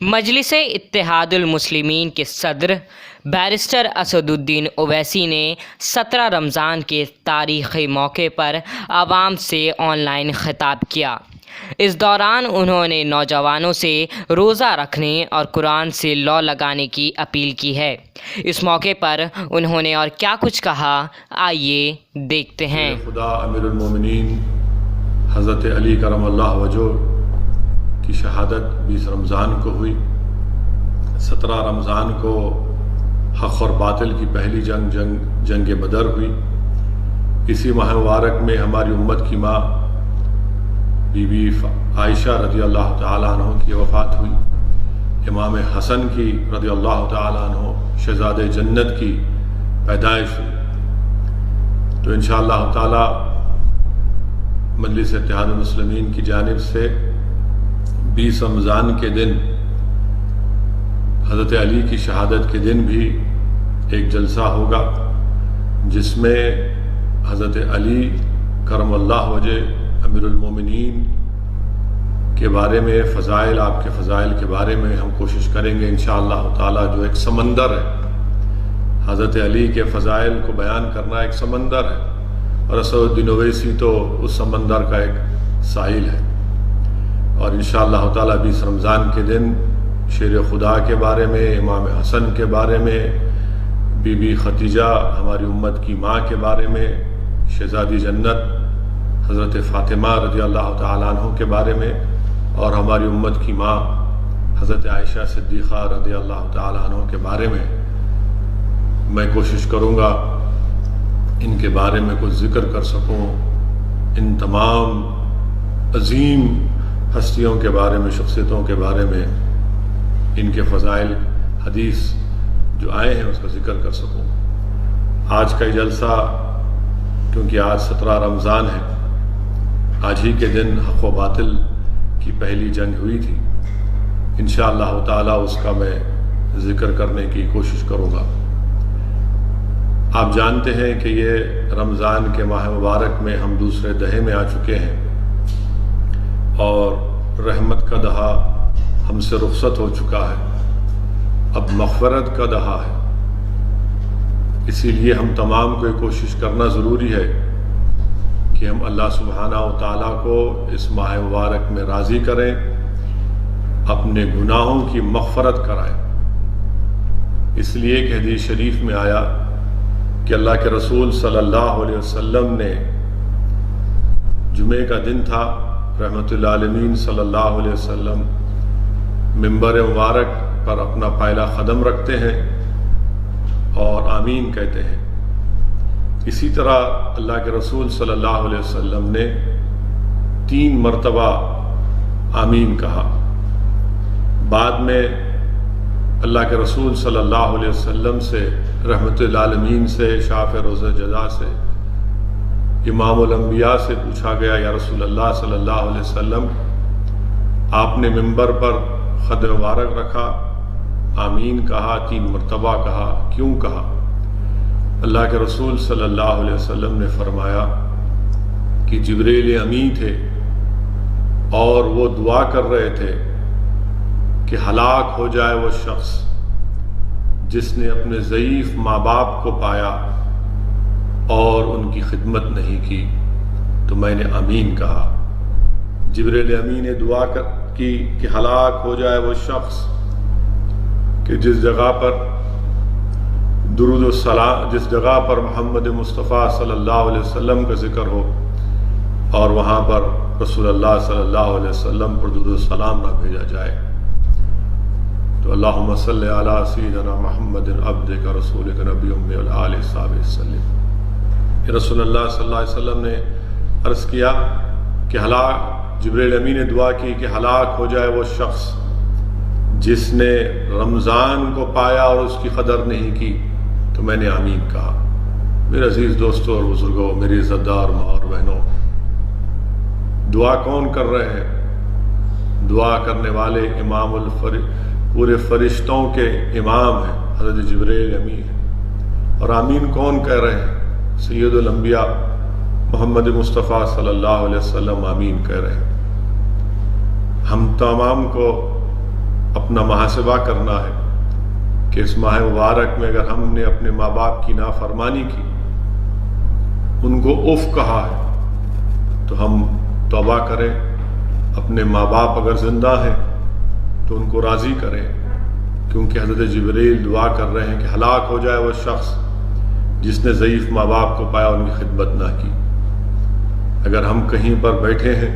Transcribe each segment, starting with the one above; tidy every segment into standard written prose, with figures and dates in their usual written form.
مجلس اتحاد المسلمین کے صدر بیرسٹر اسد الدین اویسی نے 17 رمضان کے تاریخی موقع پر عوام سے آن لائن خطاب کیا۔ اس دوران انہوں نے نوجوانوں سے روزہ رکھنے اور قرآن سے لو لگانے کی اپیل کی ہے۔ اس موقع پر انہوں نے اور کیا کچھ کہا، آئیے دیکھتے ہیں۔ خدا امیر المومنین حضرت علی کرم اللہ وجہہ کی شہادت 20 رمضان کو ہوئی۔ 17 رمضان کو حق اور باطل کی پہلی جنگ بدر ہوئی۔ اسی ماہ مبارک میں ہماری امت کی ماں بی بی عائشہ رضی اللہ تعالیٰ عنہ کی وفات ہوئی۔ امام حسن کی رضی اللہ تعالیٰ عنہ شہزاد جنت کی پیدائش ہوئی۔ تو انشاءاللہ تعالیٰ مجلس اتحاد المسلمین کی جانب سے 20 رمضان کے دن حضرت علی کی شہادت کے دن بھی ایک جلسہ ہوگا، جس میں حضرت علی کرم اللہ وجہ امیر المومنین کے بارے میں فضائل، آپ کے فضائل کے بارے میں ہم کوشش کریں گے انشاءاللہ تعالی۔ جو ایک سمندر ہے، حضرت علی کے فضائل کو بیان کرنا ایک سمندر ہے، اور اسد الدین اویسی تو اس سمندر کا ایک ساحل ہے۔ اور انشاءاللہ تعالی 20 رمضان کے دن شیر خدا کے بارے میں، امام حسن کے بارے میں، بی بی ختیجہ ہماری امت کی ماں کے بارے میں، شہزادی جنت حضرت فاطمہ رضی اللہ تعالیٰ عنہ کے بارے میں، اور ہماری امت کی ماں حضرت عائشہ صدیقہ رضی اللہ تعالیٰ عنہ کے بارے میں کوشش کروں گا ان کے بارے میں کچھ ذکر کر سکوں۔ ان تمام عظیم ہستیوں کے بارے میں، شخصیتوں کے بارے میں، ان کے فضائل حدیث جو آئے ہیں اس کا ذکر کر سکوں۔ آج کا یہ جلسہ، کیونکہ آج 17 رمضان ہے، آج ہی کے دن حق و باطل کی پہلی جنگ ہوئی تھی، انشاءاللہ تعالی اس کا میں ذکر کرنے کی کوشش کروں گا۔ آپ جانتے ہیں کہ یہ رمضان کے ماہ مبارک میں ہم دوسرے دہے میں آ چکے ہیں، اور رحمت کا دہا ہم سے رخصت ہو چکا ہے، اب مغفرت کا دہا ہے۔ اسی لیے ہم تمام کو یہ کوشش کرنا ضروری ہے کہ ہم اللہ سبحانہ و تعالیٰ کو اس ماہ مبارک میں راضی کریں، اپنے گناہوں کی مغفرت کرائیں۔ اس لیے کہ حدیث شریف میں آیا کہ اللہ کے رسول صلی اللہ علیہ وسلم نے، جمعے کا دن تھا، رحمت العالمین صلی اللہ علیہ وسلم منبر مبارک پر اپنا پائلہ قدم رکھتے ہیں اور آمین کہتے ہیں۔ اسی طرح اللہ کے رسول صلی اللہ علیہ وسلم نے 3 مرتبہ آمین کہا۔ بعد میں اللہ کے رسول صلی اللہ علیہ وسلم سے، رحمت العالمین سے، شافع روز جزا سے، امام الانبیاء سے پوچھا گیا، یا رسول اللہ صلی اللہ علیہ وسلم، آپ نے منبر پر خد مبارک رکھا، آمین کہا، 3 مرتبہ کہا، کیوں کہا؟ اللہ کے رسول صلی اللہ علیہ وسلم نے فرمایا کہ جبریل امی تھے، اور وہ دعا کر رہے تھے کہ ہلاک ہو جائے وہ شخص جس نے اپنے ضعیف ماں باپ کو پایا اور ان کی خدمت نہیں کی، تو میں نے آمین کہا۔ جبریل امی نے دعا کی کہ ہلاک ہو جائے وہ شخص کہ جس جگہ پر درود و سلام، جس جگہ پر محمد مصطفیٰ صلی اللہ علیہ وسلم کا ذکر ہو، اور وہاں پر رسول اللہ صلی اللہ علیہ وسلم پر درود و سلام نہ بھیجا جائے۔ تو اللہم صلی علی سیدنا محمد عبدک رسولک نبی امی والآل صحابہ وسلم۔ رسول اللہ صلی اللہ علیہ وسلم نے عرض کیا کہ جبریل امی نے دعا کی کہ ہلاک ہو جائے وہ شخص جس نے رمضان کو پایا اور اس کی قدر نہیں کی، تو میں نے آمین کہا۔ میرے عزیز دوستوں اور بزرگوں، میری عزت دار ماں اور بہنوں، دعا کون کر رہے ہیں؟ دعا کرنے والے امام پورے فرشتوں کے امام ہیں، حضرت جبریل امی ہیں۔ اور آمین کون کہہ رہے ہیں؟ سید الانبیاء محمد مصطفیٰ صلی اللہ علیہ وسلم آمین کہہ رہے ہیں۔ ہم تمام کو اپنا محاسبہ کرنا ہے کہ اس ماہ مبارک میں اگر ہم نے اپنے ماں باپ کی نافرمانی کی، ان کو اف کہا ہے، تو ہم توبہ کریں. اپنے ماں باپ اگر زندہ ہیں تو ان کو راضی کریں، کیونکہ حضرت جبریل دعا کر رہے ہیں کہ ہلاک ہو جائے وہ شخص جس نے ضعیف ماں باپ کو پایا، ان کی خدمت نہ کی. اگر ہم کہیں پر بیٹھے ہیں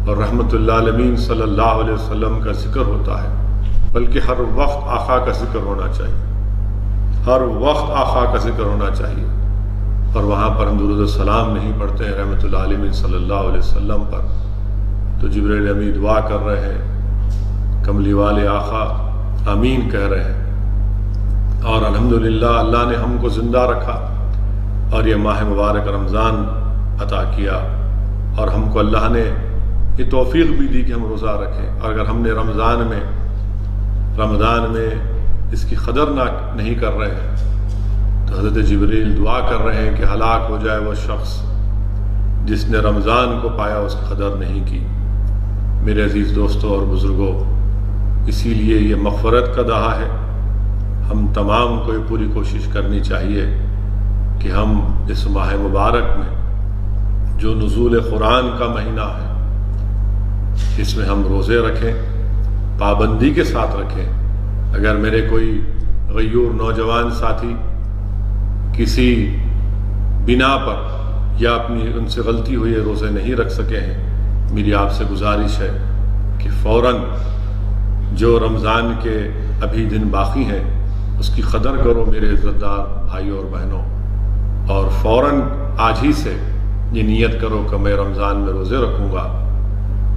اور رحمت اللہ علیہ صلی اللہ علیہ وسلم کا ذکر ہوتا ہے، بلکہ ہر وقت آقا کا ذکر ہونا چاہیے، ہر وقت آقا کا ذکر ہونا چاہیے، اور وہاں پر ہم درود السلام نہیں پڑھتے ہیں رحمت اللہ علیہ صلی اللہ علیہ وسلم پر، تو جبریل امین دعا کر رہے ہیں، کملی والے آقا آمین کہہ رہے ہیں. اور الحمدللہ اللہ نے ہم کو زندہ رکھا اور یہ ماہ مبارک رمضان عطا کیا، اور ہم کو اللہ نے یہ توفیق بھی دی کہ ہم روزہ رکھیں. اور اگر ہم نے رمضان میں اس کی قدر نہیں کر رہے ہیں، تو حضرت جبریل دعا کر رہے ہیں کہ ہلاک ہو جائے وہ شخص جس نے رمضان کو پایا، اس کی قدر نہیں کی. میرے عزیز دوستوں اور بزرگوں، اسی لیے یہ مغفرت کا دہا ہے. ہم تمام کو یہ پوری کوشش کرنی چاہیے کہ ہم اس ماہ مبارک میں جو نزول قرآن کا مہینہ ہے، اس میں ہم روزے رکھیں، پابندی کے ساتھ رکھیں. اگر میرے کوئی غیور نوجوان ساتھی کسی بنا پر یا اپنی ان سے غلطی ہوئی روزے نہیں رکھ سکے ہیں، میری آپ سے گزارش ہے کہ فوراً جو رمضان کے ابھی دن باقی ہیں اس کی قدر کرو میرے عزت دار بھائیوں اور بہنوں، اور فوراً آج ہی سے یہ نیت کرو کہ میں رمضان میں روزے رکھوں گا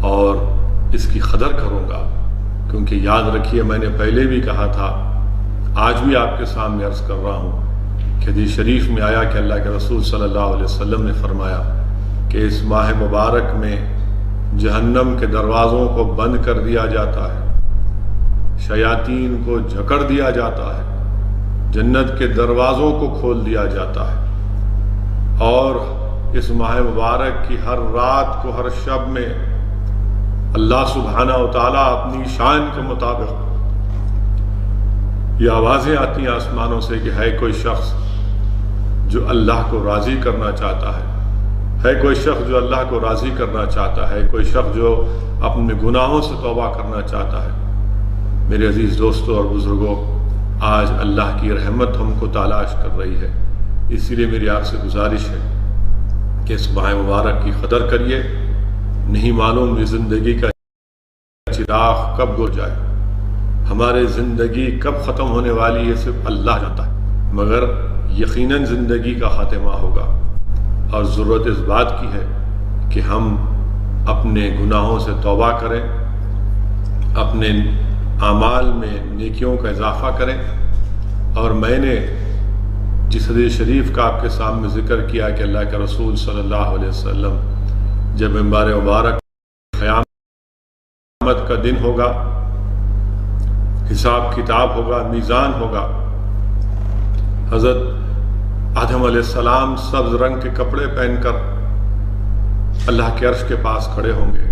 اور اس کی قدر کروں گا. کیونکہ یاد رکھیے، میں نے پہلے بھی کہا تھا، آج بھی آپ کے سامنے عرض کر رہا ہوں کہ حدیث شریف میں آیا کہ اللہ کے رسول صلی اللہ علیہ وسلم نے فرمایا کہ اس ماہ مبارک میں جہنم کے دروازوں کو بند کر دیا جاتا ہے، شیاطین کو جھکڑ دیا جاتا ہے، جنت کے دروازوں کو کھول دیا جاتا ہے. اور اس ماہ مبارک کی ہر رات کو، ہر شب میں اللہ سبحانہ و تعالیٰ اپنی شان کے مطابق یہ آوازیں آتی ہیں آسمانوں سے کہ ہے کوئی شخص جو اللہ کو راضی کرنا چاہتا ہے کوئی شخص جو اللہ کو راضی کرنا چاہتا ہے، کوئی شخص جو اپنے گناہوں سے توبہ کرنا چاہتا ہے. میرے عزیز دوستوں اور بزرگوں، آج اللہ کی رحمت ہم کو تلاش کر رہی ہے. اسی لیے میری آپ سے گزارش ہے کہ اس ماہ مبارک کی قدر کریے. نہیں معلوم یہ زندگی کا چراغ کب گر جائے، ہمارے زندگی کب ختم ہونے والی ہے صرف اللہ جانتا ہے، مگر یقیناً زندگی کا خاتمہ ہوگا. اور ضرورت اس بات کی ہے کہ ہم اپنے گناہوں سے توبہ کریں، اپنے اعمال میں نیکیوں کا اضافہ کریں. اور میں نے جس حدیث شریف کا آپ کے سامنے ذکر کیا کہ اللہ کے رسول صلی اللہ علیہ وسلم جب منبر مبارک قیامت کا دن ہوگا، حساب کتاب ہوگا، میزان ہوگا، حضرت آدم علیہ السلام سبز رنگ کے کپڑے پہن کر اللہ کے عرش کے پاس کھڑے ہوں گے.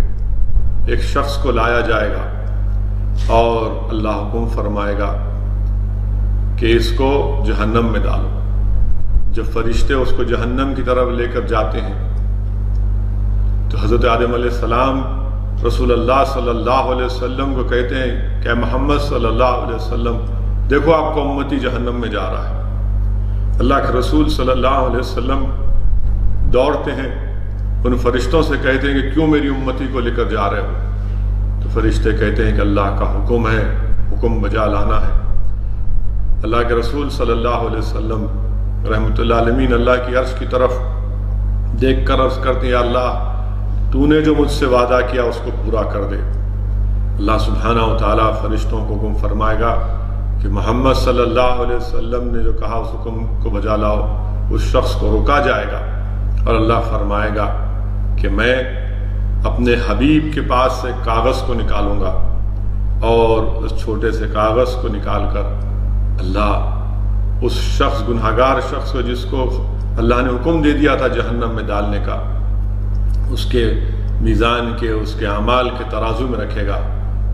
ایک شخص کو لایا جائے گا اور اللہ حکم فرمائے گا کہ اس کو جہنم میں ڈالو. جب فرشتے اس کو جہنم کی طرف لے کر جاتے ہیں تو حضرت آدم علیہ السلام رسول اللہ صلی اللہ علیہ وسلم کو کہتے ہیں کہ محمد صلی اللہ علیہ وسلم دیکھو آپ کو امتی جہنم میں جا رہا ہے. اللہ کے رسول صلی اللہ علیہ وسلم دوڑتے ہیں، ان فرشتوں سے کہتے ہیں کہ کیوں میری امتی کو لے کر جا رہے ہو؟ تو فرشتے کہتے ہیں کہ اللہ کا حکم ہے، حکم بجا لانا ہے. اللہ کے رسول صلی اللہ علیہ وسلم رحمت اللہ علیہ اللہ کی عرش کی طرف دیکھ کر عرض کرتے ہیں، یا اللہ تو نے جو مجھ سے وعدہ کیا اس کو پورا کر دے. اللہ سبحانہ و تعالیٰ فرشتوں کو حکم فرمائے گا کہ محمد صلی اللہ علیہ وسلم نے جو کہا اس حکم کو بجا لاؤ. اس شخص کو روکا جائے گا اور اللہ فرمائے گا کہ میں اپنے حبیب کے پاس سے کاغذ کو نکالوں گا، اور اس چھوٹے سے کاغذ کو نکال کر اللہ اس شخص، گنہگار شخص کو جس کو اللہ نے حکم دے دیا تھا جہنم میں ڈالنے کا، اس کے میزان کے، اس کے اعمال کے ترازو میں رکھے گا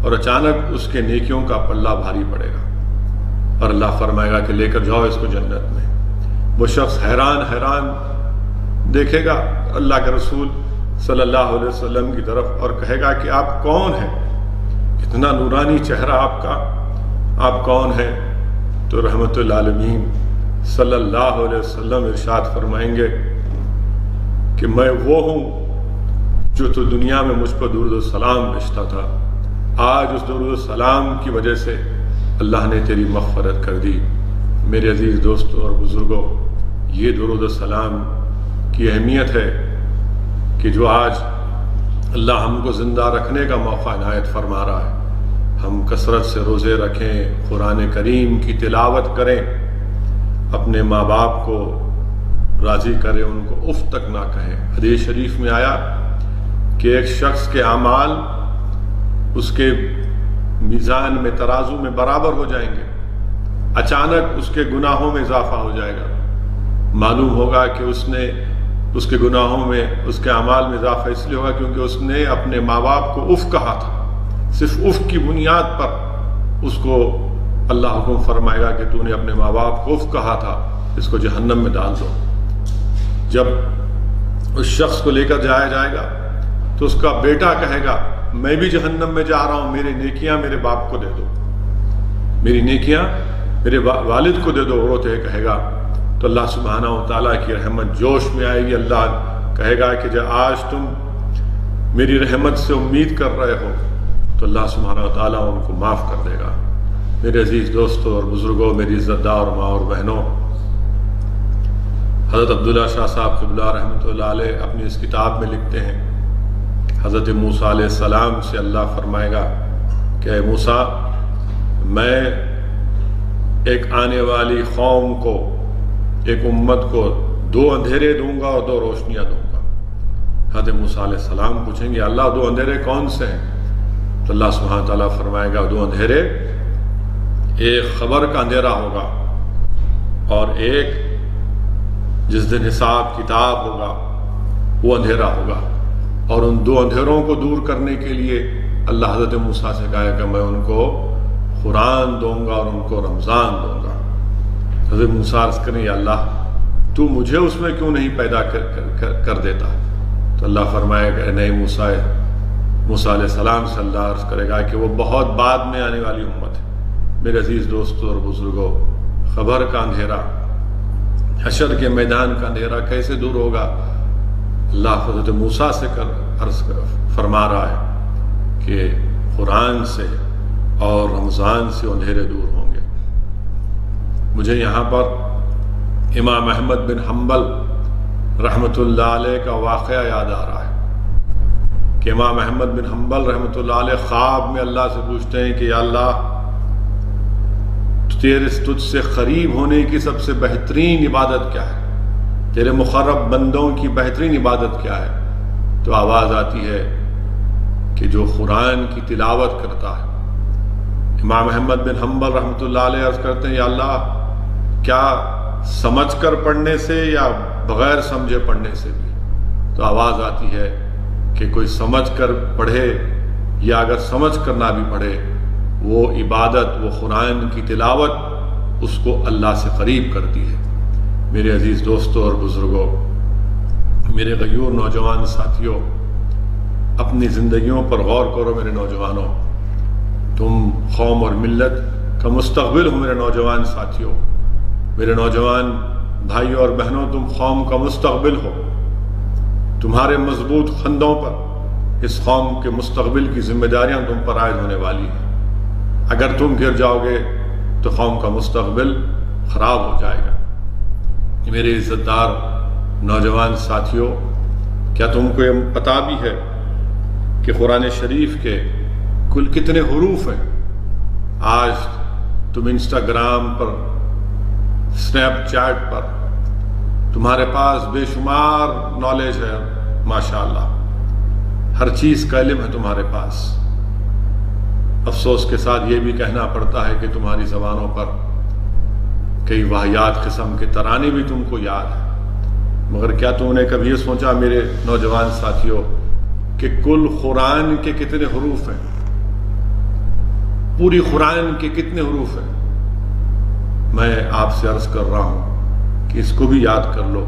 اور اچانک اس کے نیکیوں کا پلہ بھاری پڑے گا اور اللہ فرمائے گا کہ لے کر جاؤ اس کو جنت میں۔ وہ شخص حیران دیکھے گا اللہ کے رسول صلی اللہ علیہ وسلم کی طرف اور کہے گا کہ آپ کون ہیں؟ اتنا نورانی چہرہ آپ کا، آپ کون ہیں؟ تو رحمت للعالمین صلی اللہ علیہ وسلم ارشاد فرمائیں گے کہ میں وہ ہوں جو تو دنیا میں مجھ پر درود السلام بھیجتا تھا، آج اس درود السلام کی وجہ سے اللہ نے تیری مغفرت کر دی۔ میرے عزیز دوستوں اور بزرگوں، یہ درود السلام کی اہمیت ہے کہ جو آج اللہ ہم کو زندہ رکھنے کا موقع عنایت فرما رہا ہے۔ ہم کثرت سے روزے رکھیں، قرآن کریم کی تلاوت کریں، اپنے ماں باپ کو راضی کریں، ان کو اف تک نہ کہیں۔ حدیث شریف میں آیا کہ ایک شخص کے اعمال اس کے میزان میں، ترازو میں برابر ہو جائیں گے، اچانک اس کے گناہوں میں اضافہ ہو جائے گا۔ معلوم ہوگا کہ اس کے گناہوں میں، اس کے اعمال میں اضافہ اس لیے ہوگا کیونکہ اس نے اپنے ماں باپ کو اف کہا تھا۔ صرف اف کی بنیاد پر اس کو اللہ حکم فرمائے گا کہ تو نے اپنے ماں باپ کو اف کہا تھا، اس کو جہنم میں ڈال دو۔ جب اس شخص کو لے کر جایا جائے گا تو اس کا بیٹا کہے گا میں بھی جہنم میں جا رہا ہوں، میری نیکیاں میرے باپ کو دے دو، میری نیکیاں میرے والد کو دے دو۔ وہ تو کہے گا تو اللہ سبحانہ و تعالیٰ کی رحمت جوش میں آئے گی۔ اللہ کہے گا کہ جب آج تم میری رحمت سے امید کر رہے ہو تو اللہ سبحانہ و تعالیٰ ان کو معاف کر دے گا۔ میرے عزیز دوستوں اور بزرگوں، میری عزت دار ماں اور بہنوں، حضرت عبداللہ شاہ صاحب قبلہ رحمۃ اللہ علیہ اپنی اس کتاب میں لکھتے ہیں، حضرت موسیٰ علیہ السلام سے اللہ فرمائے گا کہ اے موسیٰ، میں ایک آنے والی قوم کو، ایک امت کو 2 اندھیرے دوں گا اور 2 روشنیاں دوں گا۔ حضرت موسیٰ علیہ السلام پوچھیں گے اللہ 2 اندھیرے کون سے ہیں؟ تو اللہ سبحانہ تعالیٰ فرمائے گا 2 اندھیرے، ایک خبر کا اندھیرا ہوگا اور ایک جس دن حساب کتاب ہوگا وہ اندھیرا ہوگا۔ اور ان 2 اندھیروں کو دور کرنے کے لیے اللہ حضرت موسیٰ سے کہا کہ میں ان کو قرآن دوں گا اور ان کو رمضان دوں گا۔ حضرت موسیٰ عرض کریں یا اللہ تو مجھے اس میں کیوں نہیں پیدا کر دیتا؟ تو اللہ فرمائے کہ نہیں موسیٰ علیہ السلام سے اللہ عرض کرے گا کہ وہ بہت بعد میں آنے والی امت ہے۔ میرے عزیز دوستوں اور بزرگوں، خبر کا اندھیرا، حشر کے میدان کا اندھیرا کیسے دور ہوگا؟ اللہ حضرت موسیٰ سے عرض فرما رہا ہے کہ قرآن سے اور رمضان سے اندھیرے دور ہوں گے۔ مجھے یہاں پر امام احمد بن حنبل رحمۃ اللہ علیہ کا واقعہ یاد آ رہا ہے کہ امام احمد بن حنبل رحمۃ اللہ علیہ خواب میں اللہ سے پوچھتے ہیں کہ یا اللہ تجھ سے قریب ہونے کی سب سے بہترین عبادت کیا ہے؟ تیرے مقرب بندوں کی بہترین عبادت کیا ہے؟ تو آواز آتی ہے کہ جو قرآن کی تلاوت کرتا ہے۔ امام احمد بن حنبل رحمۃ اللہ علیہ عرض کرتے ہیں یا اللہ کیا سمجھ کر پڑھنے سے یا بغیر سمجھے پڑھنے سے بھی؟ تو آواز آتی ہے کہ کوئی سمجھ کر پڑھے یا اگر سمجھ کر نہ بھی پڑھے، وہ عبادت، وہ قرآن کی تلاوت اس کو اللہ سے قریب کرتی ہے۔ میرے عزیز دوستوں اور بزرگوں، میرے غیور نوجوان ساتھیوں، اپنی زندگیوں پر غور کرو میرے نوجوانوں۔ تم قوم اور ملت کا مستقبل ہو میرے نوجوان ساتھیوں، میرے نوجوان بھائیوں اور بہنوں، تم قوم کا مستقبل ہو۔ تمہارے مضبوط خندوں پر اس قوم کے مستقبل کی ذمہ داریاں تم پر عائد ہونے والی ہیں۔ اگر تم گر جاؤ گے تو قوم کا مستقبل خراب ہو جائے گا۔ میرے عزت دار نوجوان ساتھیوں، کیا تم کو یہ پتہ بھی ہے کہ قرآن شریف کے کل کتنے حروف ہیں؟ آج تم انسٹاگرام پر، سنیپ چیٹ پر تمہارے پاس بے شمار نالج ہے، ماشاءاللہ ہر چیز کا علم ہے تمہارے پاس۔ افسوس کے ساتھ یہ بھی کہنا پڑتا ہے کہ تمہاری زبانوں پر کئی واہیات قسم کے ترانے بھی تم کو یاد ہیں، مگر کیا تم نے کبھی یہ سوچا میرے نوجوان ساتھیوں کہ کل قرآن کے کتنے حروف ہیں؟ پوری قرآن کے کتنے حروف ہیں؟ میں آپ سے عرض کر رہا ہوں کہ اس کو بھی یاد کر لو.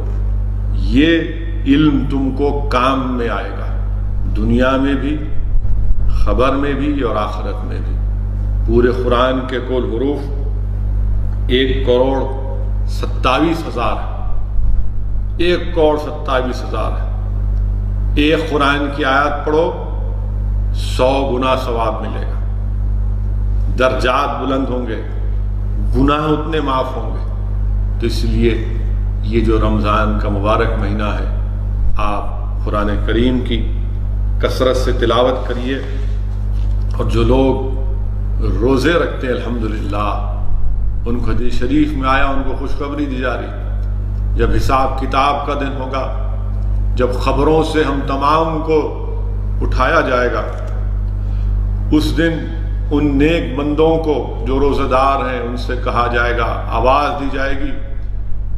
یہ علم تم کو کام میں آئے گا، دنیا میں بھی، خبر میں بھی اور آخرت میں بھی. پورے قرآن کے کل حروف 1,27,000 ہے. 1,27,000 ہے. ایک قرآن کی آیت پڑھو 100 گنا ثواب ملے گا. درجات بلند ہوں گے، گناہ اتنے معاف ہوں گے. تو اس لیے یہ جو رمضان کا مبارک مہینہ ہے، آپ قرآن کریم کی کثرت سے تلاوت کریے. اور جو لوگ روزے رکھتے ہیں الحمدللہ، ان کو حدیث شریف میں آیا، ان کو خوشخبری دی جا رہی، جب حساب کتاب کا دن ہوگا، جب خبروں سے ہم تمام کو اٹھایا جائے گا، اس دن ان نیک بندوں کو جو روزہ دار ہیں ان سے کہا جائے گا، آواز دی جائے گی،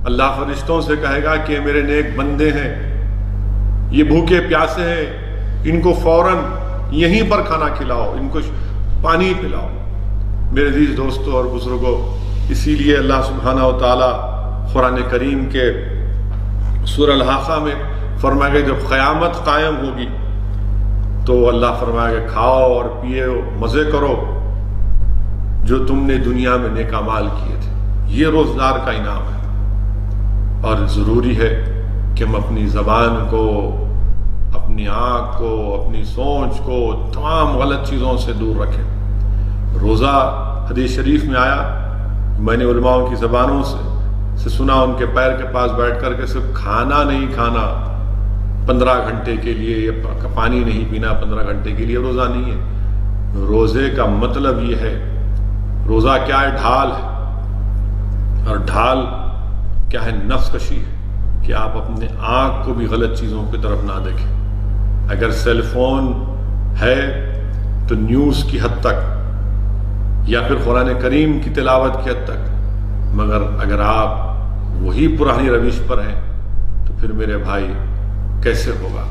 اللہ فرشتوں سے کہے گا کہ میرے نیک بندے ہیں، یہ بھوکے پیاسے ہیں، ان کو فوراً یہیں پر کھانا کھلاؤ، ان کو پانی پلاؤ. میرے عزیز دوستوں اور بزرگوں، اسی لیے اللہ سبحانہ و تعالیٰ قرآن کریم کے سورہ الحاقہ میں فرمائے گا جب قیامت قائم ہوگی تو اللہ فرمائے گا کھاؤ اور پیے مزے کرو جو تم نے دنیا میں نیک اعمال کیے تھے. یہ روزدار کا انعام ہے. اور ضروری ہے کہ ہم اپنی زبان کو، اپنی آنکھ کو، اپنی سوچ کو تمام غلط چیزوں سے دور رکھیں. روزہ حدیث شریف میں آیا، میں نے علماء کی زبانوں سے سنا، ان کے پیر کے پاس بیٹھ کر کے صرف کھانا نہیں کھانا 15 گھنٹے کے لیے، یا پانی نہیں پینا 15 گھنٹے کے لیے روزہ نہیں ہے. روزے کا مطلب یہ ہے، روزہ کیا ہے؟ ڈھال ہے. اور ڈھال کیا ہے؟ نفس کشی ہے، کہ آپ اپنے آنکھ کو بھی غلط چیزوں کی طرف نہ دیکھیں. اگر سیل فون ہے تو نیوز کی حد تک، یا پھر قرآن کریم کی تلاوت کی حد تک. مگر اگر آپ وہی پرانی روش پر ہیں تو پھر میرے بھائی کیسے ہوگا؟